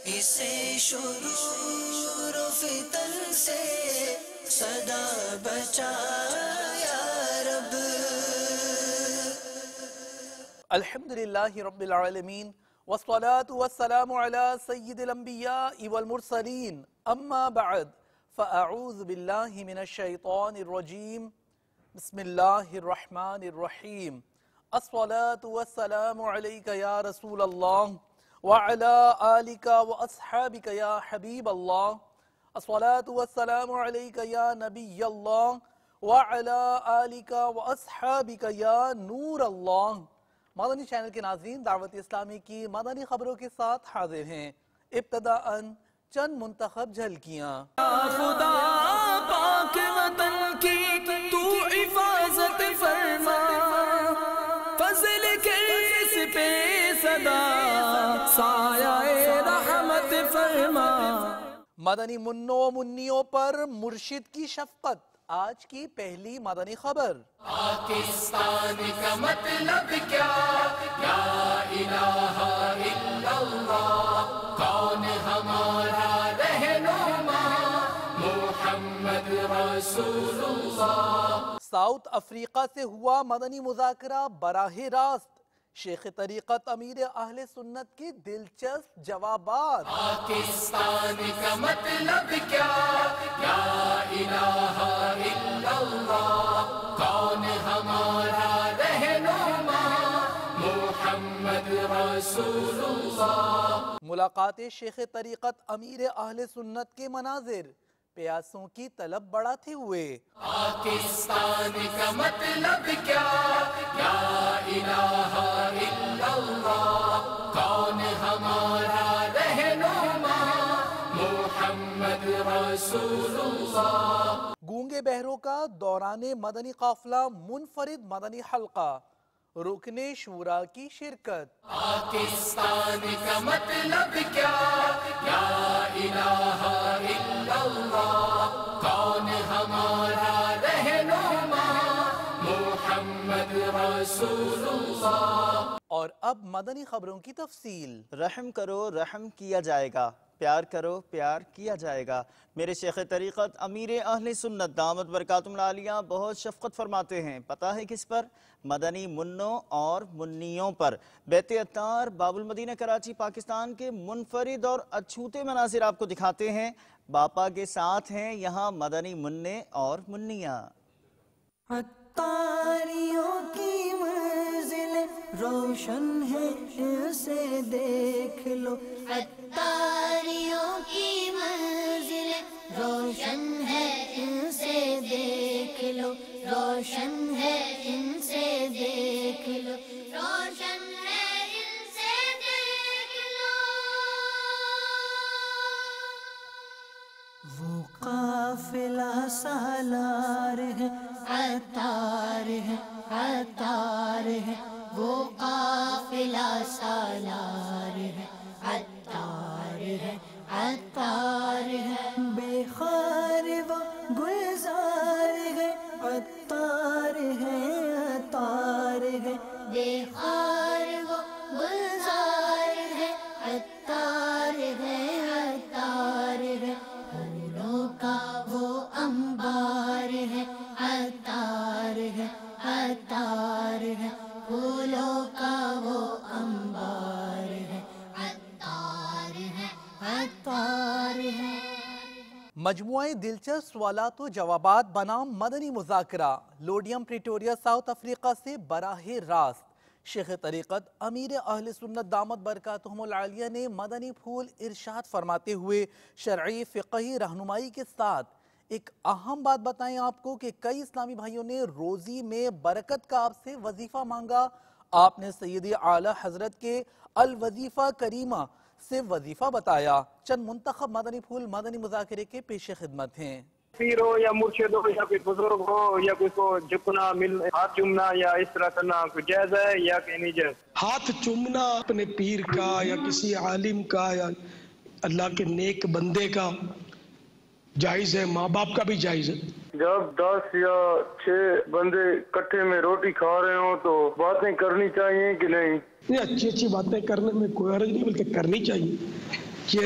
اسے شرور و فتن سے صدا بچا یا رب۔ الحمدللہ رب العالمین والصلاة والسلام علی سید الانبیاء والمرسلین اما بعد فاعوذ باللہ من الشیطان الرجیم بسم اللہ الرحمن الرحیم الصلاة والسلام علیک یا رسول اللہ وعلی آلک واصحابک یا حبیب اللہ الصلاة والسلام علیک یا نبی اللہ وعلی آلک واصحابک یا نور اللہ۔ مدنی چینل کے ناظرین، دعوت اسلامی کی مدنی خبروں کے ساتھ حاضر ہیں۔ ابتداءً چند منتخب جھلکیاں۔ خدا پاک وطن کی تو حفاظت فرما، فضل کے اس پہ صدا سایہ رحمت فرما۔ مدنی منوں و منیوں پر مرشد کی شفقت، آج کی پہلی مدنی خبر۔ پاکستان کا مطلب کیا، لا الہ الا اللہ، کون ہمارا رہنما، محمد رسول اللہ۔ ساؤتھ افریقہ سے ہوا مدنی مذاکرہ براہ راست، شیخ طریقت امیر اہل سنت کے دلچسپ جوابات۔ پاکستان کا مطلب کیا، لا الہ الا اللہ، کون ہمارا رہنما، محمد رسول اللہ۔ ملاقات شیخ طریقت امیر اہل سنت کے مناظر پیاسوں کی طلب بڑھاتے ہوئے۔ پاکستان کا مطلب کیا، لا الہ الا اللہ، کون ہمارا رہنما، محمد رسول اللہ۔ گونگے بہروں کا دوران مدنی قافلہ منفرد مدنی حلقہ، رکن شورا کی شرکت۔ پاکستان کا مطلب کیا، لا الہ الا اللہ، کون ہمارا رہنما، محمد رسول اللہ۔ اور اب مدنی خبروں کی تفصیل۔ رحم کرو رحم کیا جائے گا، پیار کرو پیار کیا جائے گا۔ میرے شیخ طریقت امیر اہل سنت دامت برکاتہم العالیہ بہت شفقت فرماتے ہیں، پتہ ہے کس پر؟ مدنی منوں اور منیوں پر۔ بیت عطار باب المدینہ کراچی پاکستان کے منفرد اور اچھوتے مناظر آپ کو دکھاتے ہیں۔ باپا کے ساتھ ہیں یہاں مدنی منع اور منیاں۔ عطاریوں کی منزل روشن ہے، اسے دیکھ لو۔ عطاریوں کی منزل روشن ہے، ان سے دیکھ لو، روشن ہے ان سے دیکھ لو، روشن ہے ان سے دیکھ لو۔ وہ قافلہ سالار ہے، عطار ہے، عطار ہے، وہ قافلہ سالار ہے، عطار ہے، عطار ہے، بے خار وہ گلزار ہے، عطار ہے، عطار ہے، بے خار وہ گلزار ہے، عطار ہے، عطار ہے، پھولوں کا وہ انبار ہے، عطار ہے، عطار ہے، پھولوں کا وہ انبار ہے، عطار ہے، عطار ہے۔ مجموعہ دلچسپ سوالات و جوابات بنام مدنی مذاکرہ، لوڈیم پریٹوریا ساؤتھ افریقہ سے براہ راست۔ شیخ طریقت امیر اہل سنت دامت برکاتہم العالیہ نے مدنی پھول ارشاد فرماتے ہوئے شرعی فقہی رہنمائی کے ساتھ ایک اہم بات بتائیں آپ کو کہ کئی اسلامی بھائیوں نے روزی میں برکت کا آپ سے وظیفہ مانگا۔ آپ نے سید اعلیٰ حضرت کے الوظیفہ کریمہ سے وظیفہ بتایا۔ چند منتخب مدنی پھول مدنی مذاکرے کے پیش خدمت ہیں۔ پیر ہو یا مرشد ہو یا کوئی بزرگ ہو یا کوئی کو جھکنا، ہاتھ چومنا یا اس طرح کرنا کوئی جائز ہے یا کہ نہیں جائز؟ ہاتھ چومنا اپنے پیر کا یا کسی عالم کا یا اللہ کے نیک بندے کا جائز ہے، ماں باپ کا بھی جائز ہے۔ جب 10 یا 6 بندے کٹھے میں روٹی کھا رہے ہوں تو باتیں کرنی چاہیے کہ نہیں؟ اچھی اچھی باتیں کرنے میں کوئی حرج نہیں، بلکہ کرنی چاہیے۔ کہ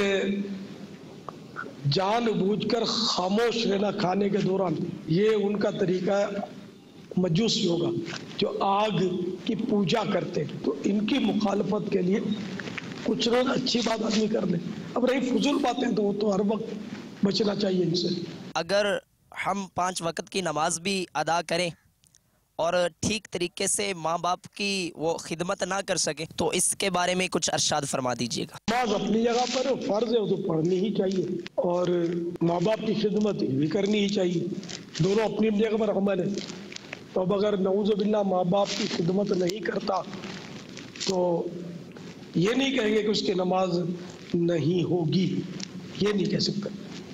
جان بوجھ کر خاموش رہنا کھانے کے دوران، یہ ان کا طریقہ مجوسی ہوگا جو آگ کی پوجا کرتے، تو ان کی مخالفت کے لیے کچھ نہ اچھی بات آدمی کر لے۔ اب رہی فضول باتیں تو وہ تو ہر وقت بچنا چاہیے ان سے۔ اگر ہم 5 وقت کی نماز بھی ادا کریں اور ٹھیک طریقے سے ماں باپ کی وہ خدمت نہ کر سکیں تو اس کے بارے میں کچھ ارشاد فرما دیجیے گا۔ نماز اپنی جگہ پر فرض ہے، وہ تو پڑھنی ہی چاہیے، اور ماں باپ کی خدمت بھی کرنی ہی چاہیے، دونوں اپنی جگہ پر عمل ہے۔ تو اب اگر نعوذ باللہ ماں باپ کی خدمت نہیں کرتا تو یہ نہیں کہیں گے کہ اس کی نماز نہیں ہوگی، یہ نہیں کہہ سکتے۔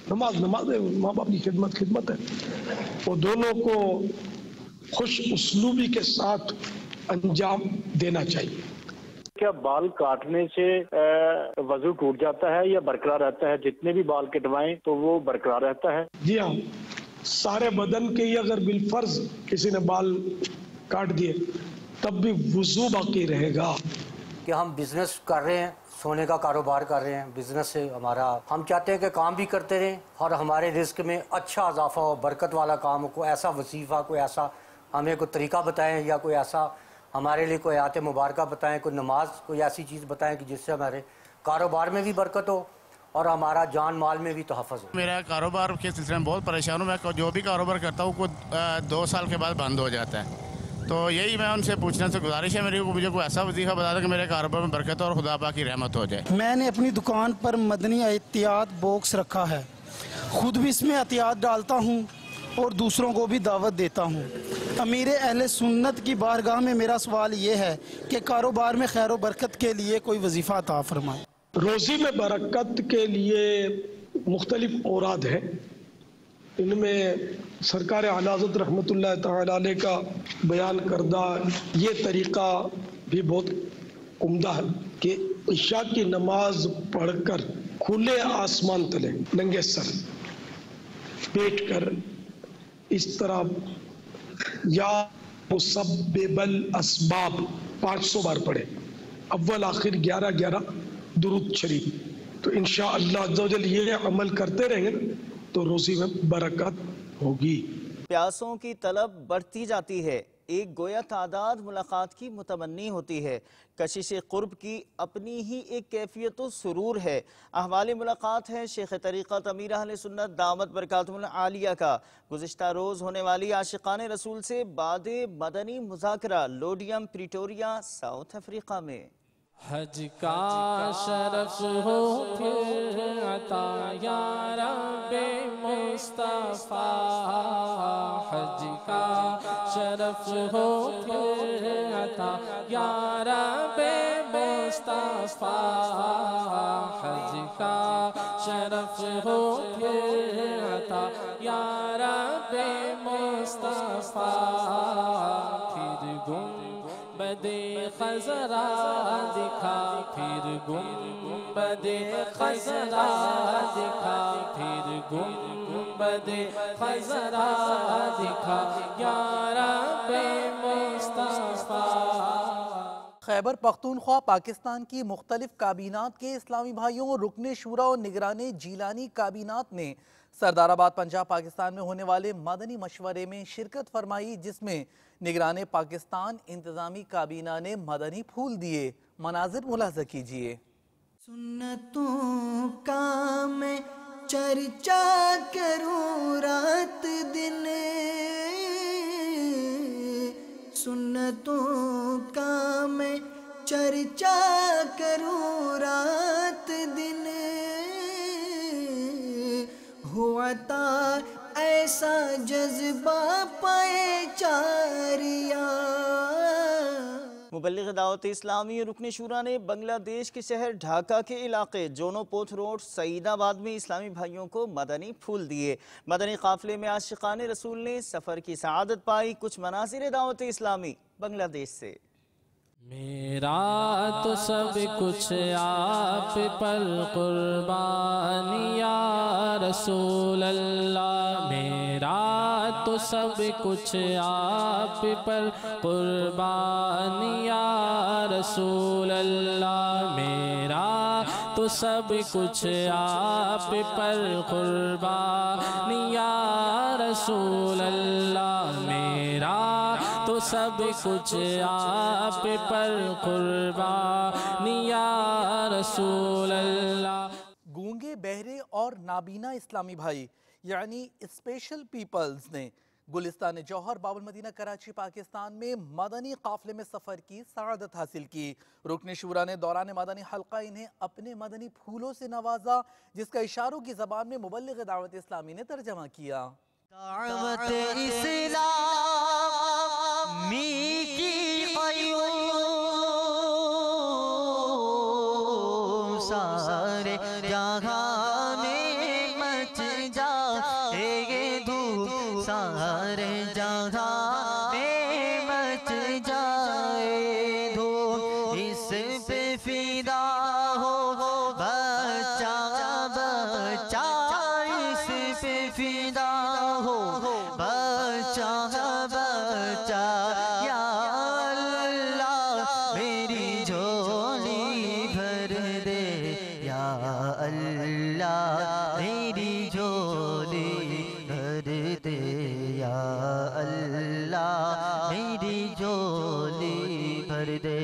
نماز نماز ہے، ماں باپ کی خدمت ہے، وہ دونوں کو خوش اسلوبی کے ساتھ انجام دینا چاہیے۔ کیا بال کاٹنے سے وضو ٹوٹ جاتا ہے یا برقرار رہتا ہے؟ جتنے بھی بال کٹوائیں تو وہ برقرار رہتا ہے؟ جی ہاں، سارے بدن کے ہی اگر بالفرض کسی نے بال کاٹ دیے تب بھی وضو باقی رہے گا۔ کہ ہم بزنس کر رہے ہیں، سونے کا کاروبار کر رہے ہیں، بزنس سے ہمارا ہم چاہتے ہیں کہ کام بھی کرتے رہیں اور ہمارے رزق میں اچھا اضافہ ہو، برکت والا کام ہو، کوئی ایسا وظیفہ، کوئی ایسا ہمیں کوئی طریقہ بتائیں، یا کوئی ایسا ہمارے لیے کوئی آیت مبارکہ بتائیں، کوئی نماز، کوئی ایسی چیز بتائیں کہ جس سے ہمارے کاروبار میں بھی برکت ہو اور ہمارا جان مال میں بھی تحفظ ہو۔ میرا کاروبار کے سلسلے میں بہت پریشان ہوں، میں جو بھی کاروبار کرتا ہوں وہ 2 سال کے بعد بند ہو جاتا ہے، تو یہی میں ان سے پوچھنے سے گزارش ہے میری، مجھے کوئی ایسا وظیفہ بتا دیں کہ میرے کاروبار میں برکت اور خدا پاک کی رحمت ہو جائے۔ میں نے اپنی دکان پر مدنی احتیاط باکس رکھا ہے، خود بھی اس میں احتیاط ڈالتا ہوں اور دوسروں کو بھی دعوت دیتا ہوں۔ امیر اہل سنت کی بارگاہ میں میرا سوال یہ ہے کہ کاروبار میں خیر و برکت کے لیے کوئی وظیفہ عطا فرمائیں۔ روزی میں برکت کے لیے مختلف اوراد ہیں، ان میں سرکار اعلی حضرت رحمۃ اللہ تعالی علیہ کا بیان کردہ یہ طریقہ بھی بہت عمدہ ہے کہ عشاء کی نماز پڑھ کر کھلے آسمان تلے ننگے سر بیٹھ کر اس طرح یا مسبب الاسباب 500 بار پڑھے، اول آخر 11 درود شریف، تو انشاءاللہ عز و جل یہ عمل کرتے رہیں گے تو روزی میں برکت ہوگی۔ پیاسوں کی طلب بڑھتی جاتی ہے، ایک گویا تعداد ملاقات کی متمنی ہوتی ہے۔ کشش قرب کی اپنی ہی ایک کیفیت و سرور ہے۔ احوال ملاقات ہے شیخ طریقت امیر اہل سنت دامت برکاتہم العالیہ کا گزشتہ روز ہونے والی عاشقان رسول سے بعد مدنی مذاکرہ لوڈیم پریٹوریا ساؤتھ افریقہ میں۔ حج کا شرف ہو پھر عطا یا رب مصطفیٰ، حج کا شرف ہو پھر عطا یا رب مصطفیٰ، حج کا شرف ہو پھر عطا یا رب مصطفیٰ، پھر گنبد خضرا دکھا، پھر گنبد خضرا دکھا، پھر گنبد خضرا دکھا یا رب مصطفیٰ۔ خیبر پختونخوا پاکستان کی مختلف کابینات کے اسلامی بھائیوں، رکن شورا اور نگران جیلانی کابینات نے سردار آباد پنجاب پاکستان میں ہونے والے مدنی مشورے میں شرکت فرمائی، جس میں نگران پاکستان انتظامی کابینہ نے مدنی پھول دیے۔ مناظر ملاحظہ کیجئے۔ سنتوں کا میں چرچا کروں رات دن، سنتوں کا میں چرچا کروں رات دن، ہوا تا ایسا جذبہ پائے چاریا۔ مبلغ دعوت اسلامی رکن شورا نے بنگلہ دیش کے شہر ڈھاکہ کے علاقے جونو پوتھ روڈ سعید آباد میں اسلامی بھائیوں کو مدنی پھول دیے۔ مدنی قافلے میں عاشقان رسول نے سفر کی سعادت پائی۔ کچھ مناظر دعوت اسلامی بنگلہ دیش سے۔ میرا تو سب کچھ آپ پر قربان یا رسول اللہ، میرا تو سب کچھ آپ پر قربان یا رسول اللہ، میرا تو تو سب کچھ آپ پر قربان یا رسول اللہ، میرا تو سب کچھ آپ پر قربان یا رسول اللہ۔ گونگے، بہرے اور نابینا اسلامی بھائی یعنی اسپیشل پیپلز نے گلستان جوہر باب المدینہ کراچی پاکستان میں مدنی قافلے میں سفر کی سعادت حاصل کی۔ رکن شورا نے دوران مدنی حلقہ انہیں اپنے مدنی پھولوں سے نوازا، جس کا اشاروں کی زبان میں مبلغ دعوت اسلامی نے ترجمہ کیا۔ دعوت اسلامی کی قیوم سارے جہاں میں مچ جائے دھوم، سارے جہاں میں مچ جائے دھوم، اس پہ فدا ہو بچہ بچہ، اس پہ فدا ہو بچہ بچہ، یا اللہ میری جھولی بھر دے، یا اللہ میری جھولی بھر دے، یا اللہ میری جھولی بھر دے۔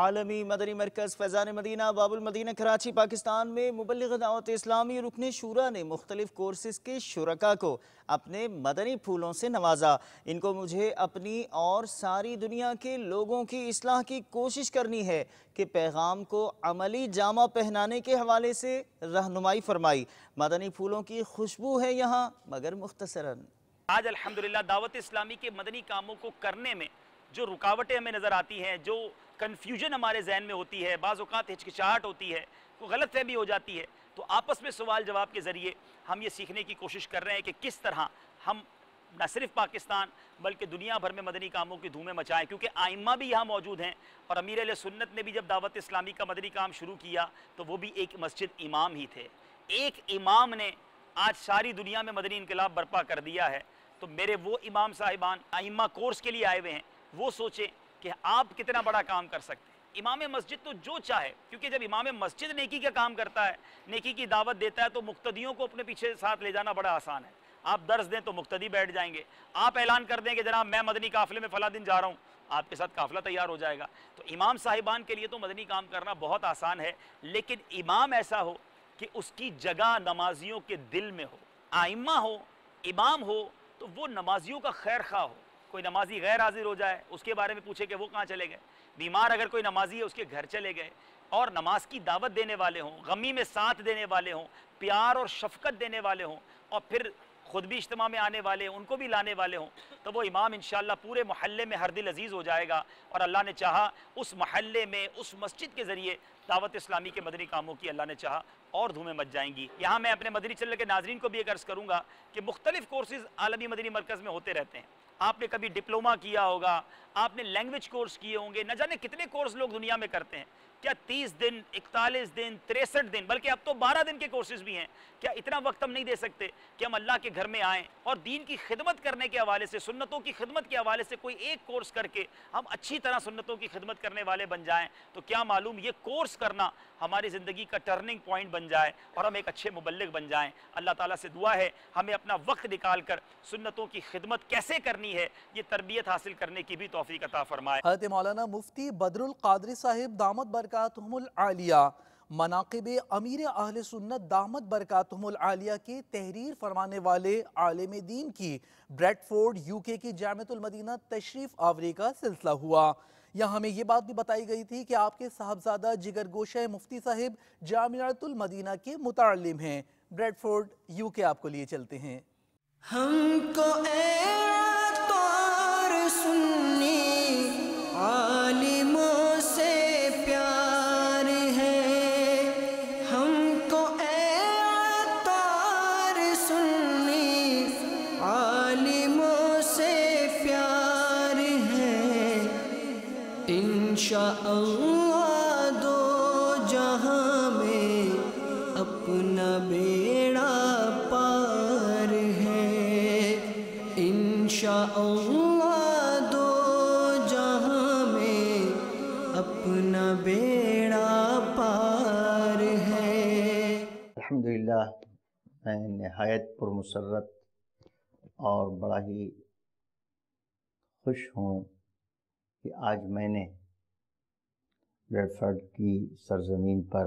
عالمی مدنی مرکز فیضان مدینہ باب المدینہ کراچی پاکستان میں مبلغ دعوت اسلامی رکن شورا نے مختلف کورسز کے شرکاء کو اپنے مدنی پھولوں سے نوازا۔ ان کو مجھے اپنی اور ساری دنیا کے لوگوں کی اصلاح کی کوشش کرنی ہے کہ پیغام کو عملی جامہ پہنانے کے حوالے سے رہنمائی فرمائی۔ مدنی پھولوں کی خوشبو ہے یہاں مگر مختصراً۔ آج الحمدللہ دعوت اسلامی کے مدنی کاموں کو کرنے میں جو رکاوٹیں ہمیں نظر آتی ہیں، جو کنفیوژن ہمارے ذہن میں ہوتی ہے، بعض اوقات ہچکچاہٹ ہوتی ہے، کوئی غلط فہمی ہو جاتی ہے، تو آپس میں سوال جواب کے ذریعے ہم یہ سیکھنے کی کوشش کر رہے ہیں کہ کس طرح ہم نہ صرف پاکستان بلکہ دنیا بھر میں مدنی کاموں کی دھومیں مچائیں، کیونکہ آئمہ بھی یہاں موجود ہیں، اور امیر اہل سنت نے بھی جب دعوت اسلامی کا مدنی کام شروع کیا تو وہ بھی ایک مسجد امام ہی تھے۔ ایک امام نے آج ساری دنیا میں مدنی انقلاب برپا کر دیا ہے، تو میرے وہ امام صاحبان آئمہ کورس کے لیے آئے ہوئے ہیں، وہ سوچیں کہ آپ کتنا بڑا کام کر سکتے ہیں۔ امام مسجد تو جو چاہے، کیونکہ جب امام مسجد نیکی کا کام کرتا ہے، نیکی کی دعوت دیتا ہے، تو مقتدیوں کو اپنے پیچھے ساتھ لے جانا بڑا آسان ہے۔ آپ درس دیں تو مقتدی بیٹھ جائیں گے، آپ اعلان کر دیں کہ جناب میں مدنی قافلے میں فلاں دن جا رہا ہوں، آپ کے ساتھ قافلہ تیار ہو جائے گا۔ تو امام صاحبان کے لیے تو مدنی کام کرنا بہت آسان ہے، لیکن امام ایسا ہو کہ اس کی جگہ نمازیوں کے دل میں ہو۔ آئمہ ہو، امام ہو تو وہ نمازیوں کا خیر خواہ ہو۔ کوئی نمازی غیر حاضر ہو جائے اس کے بارے میں پوچھے کہ وہ کہاں چلے گئے، بیمار اگر کوئی نمازی ہے اس کے گھر چلے گئے، اور نماز کی دعوت دینے والے ہوں، غمی میں ساتھ دینے والے ہوں، پیار اور شفقت دینے والے ہوں، اور پھر خود بھی اجتماع میں آنے والے ہوں، ان کو بھی لانے والے ہوں، تو وہ امام انشاءاللہ پورے محلے میں ہر دل عزیز ہو جائے گا، اور اللہ نے چاہا اس محلے میں اس مسجد کے ذریعے دعوت اسلامی کے مدنی کاموں کی اللہ نے چاہا اور دھومیں مچ جائیں گی۔ یہاں میں اپنے مدنی چینل کے ناظرین کو بھی ایک عرض کروں گا کہ مختلف کورسز عالمی مدنی مرکز میں ہوتے رہتے ہیں۔ آپ نے کبھی ڈپلومہ کیا ہوگا، آپ نے لینگویج کورس کیے ہوں گے، نہ جانے کتنے کورس لوگ دنیا میں کرتے ہیں۔ کیا 30 دن، 41 دن، 63 دن، بلکہ اب تو 12 دن کے کورسز بھی ہیں؟ کیا اتنا وقت ہم نہیں دے سکتے کہ ہم اللہ کے گھر میں آئیں اور دین کی خدمت کرنے کے حوالے سے، سنتوں کی خدمت کے حوالے سے کوئی ایک کورس کر کے ہم اچھی طرح سنتوں کی خدمت کرنے والے بن جائیں؟ تو کیا معلوم یہ کورس کرنا ہماری زندگی کا ٹرننگ پوائنٹ بن جائے اور ہم ایک اچھے مبلغ بن جائیں۔ اللہ تعالیٰ سے دعا ہے ہمیں اپنا وقت نکال کر سنتوں کی خدمت کیسے کرنی ہے یہ تربیت حاصل کرنے کی بھی توفیق عطا فرمائے۔ حضرت مولانا مفتی بدر القادری صاحب دامت برکاتہم العالیہ مناقب امیر اہل سنت دامت برکاتہم العالیہ کے تحریر فرمانے والے عالم دین کی بریڈ فورڈ UK کی جامعۃ المدینہ تشریف آوری کا سلسلہ ہوا۔ یہاں ہمیں یہ بات بھی بتائی گئی تھی کہ آپ کے صاحبزادہ جگر گوشہ مفتی صاحب جامعۃ المدینہ کے متعلم ہیں۔ بریڈ فورڈ UK آپ کو لیے چلتے ہیں۔ ہم کو سنی عالموں سے پیار ہے، ہم کو عطار سنی عالموں سے پیار ہے، انشاءاللہ دو جہاں میں اپنا بیڑا پار ہے، انشاءاللہ اپنا بیڑا پار الحمدللہ میں نہایت پرمسرت اور بڑا ہی خوش ہوں کہ آج میں نے بریڈ فورڈ کی سرزمین پر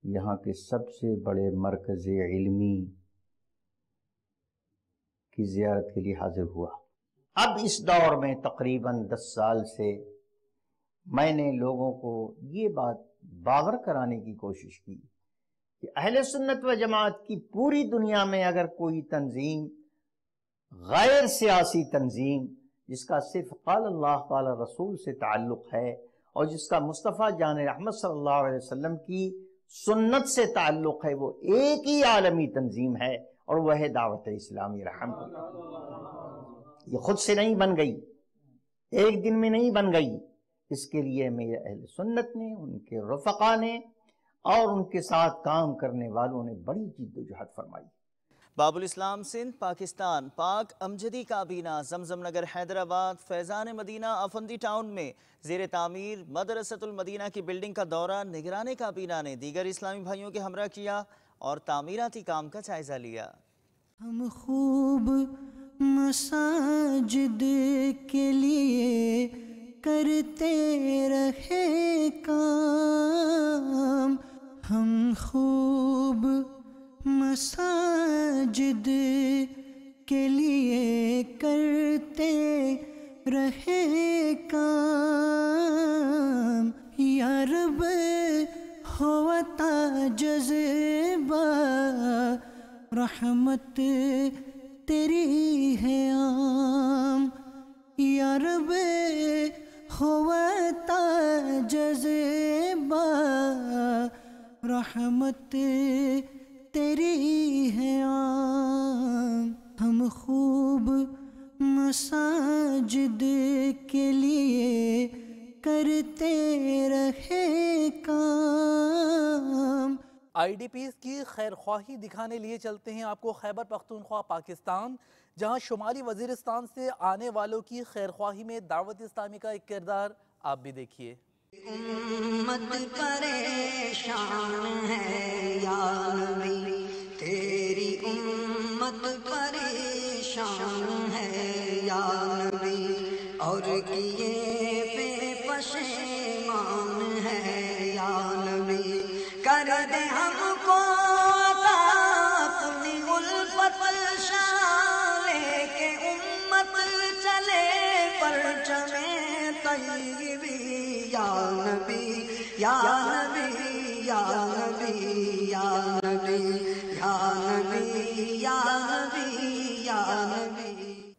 یہاں کے سب سے بڑے مرکز علمی کی زیارت کے لیے حاضر ہوا۔ اب اس دور میں تقریباً 10 سال سے میں نے لوگوں کو یہ بات باور کرانے کی کوشش کی کہ اہل سنت و جماعت کی پوری دنیا میں اگر کوئی تنظیم غیر سیاسی تنظیم جس کا صرف قال اللہ قال رسول سے تعلق ہے اور جس کا مصطفیٰ جان رحمت صلی اللہ علیہ وسلم کی سنت سے تعلق ہے، وہ ایک ہی عالمی تنظیم ہے اور وہ ہے دعوت اسلامی رحمت۔ یہ خود سے نہیں بن گئی، ایک دن میں نہیں بن گئی، اس کے لیے میرے اہل سنت نے، ان کے رفقا نے اور ان کے ساتھ کام کرنے والوں نے بڑی جد و جہد فرمائی۔ باب الاسلام سندھ پاکستان پاک امجدی کابینہ زمزم نگر حیدرآباد فیضان مدینہ افندی ٹاؤن میں زیر تعمیر مدرسۃ المدینہ کی بلڈنگ کا دورہ نگران کابینہ نے دیگر اسلامی بھائیوں کے ہمراہ کیا اور تعمیراتی کام کا جائزہ لیا۔ ہم خوب مساجد کے لیے کرتے رہے کام، ہم خوب مساجد کے لیے کرتے رہے کام، یا رب ہوتا جذبہ رحمت تیری ہے عام، یا رب ہوتا جذبہ رحمت تیری ہے عام، ہم خوب مساجد کے لیے کرتے رہے کام۔ آئی ڈی پیز کی خیر خواہی دکھانے لیے چلتے ہیں آپ کو خیبر پختونخوا پاکستان، جہاں شمالی وزیرستان سے آنے والوں کی خیر خواہی میں دعوت اسلامی کا ایک کردار آپ بھی دیکھیے۔ امت پریشان ہے یا نبی، تیری امت پریشان ہے یا نبی، اور کیے پہ پشیمان ہے یا نبی، کر دے ہم کو عطا اپنی الفت شالے کے امت چلے پرچم طیبی، یا نبی یا نبی یا نبی یا نبی یا نبی یا نبی یا نبی۔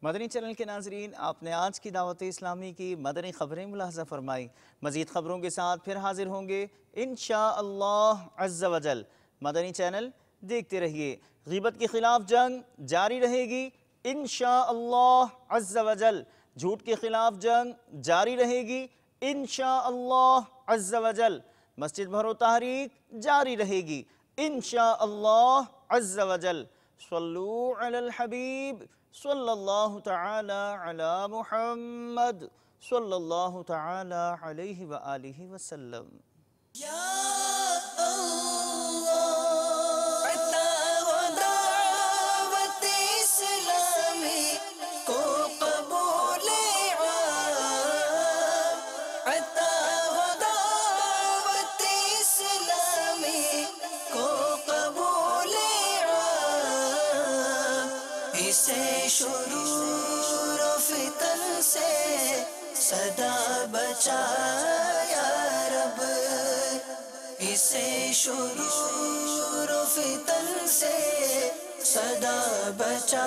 مدنی چینل کے ناظرین، آپ نے آج کی دعوت اسلامی کی مدنی خبریں ملاحظہ فرمائی۔ مزید خبروں کے ساتھ پھر حاضر ہوں گے انشاءاللہ عز و جل۔ مدنی چینل دیکھتے رہیے۔ غیبت کے خلاف جنگ جاری رہے گی انشاءاللہ عز و جل، جھوٹ کے خلاف جنگ جاری رہے گی انشاءاللہ عز و جل، مسجد بھرو تحریک جاری رہے گی انشاءاللہ عز و جل۔ صلو علی الحبیب صلی اللہ تعالی علی محمد صلی اللہ تعالی علیہ وآلہ وسلم۔ شرور و فتن سے صدا بچا یا رب، اسے شرور و فتن سے صدا بچا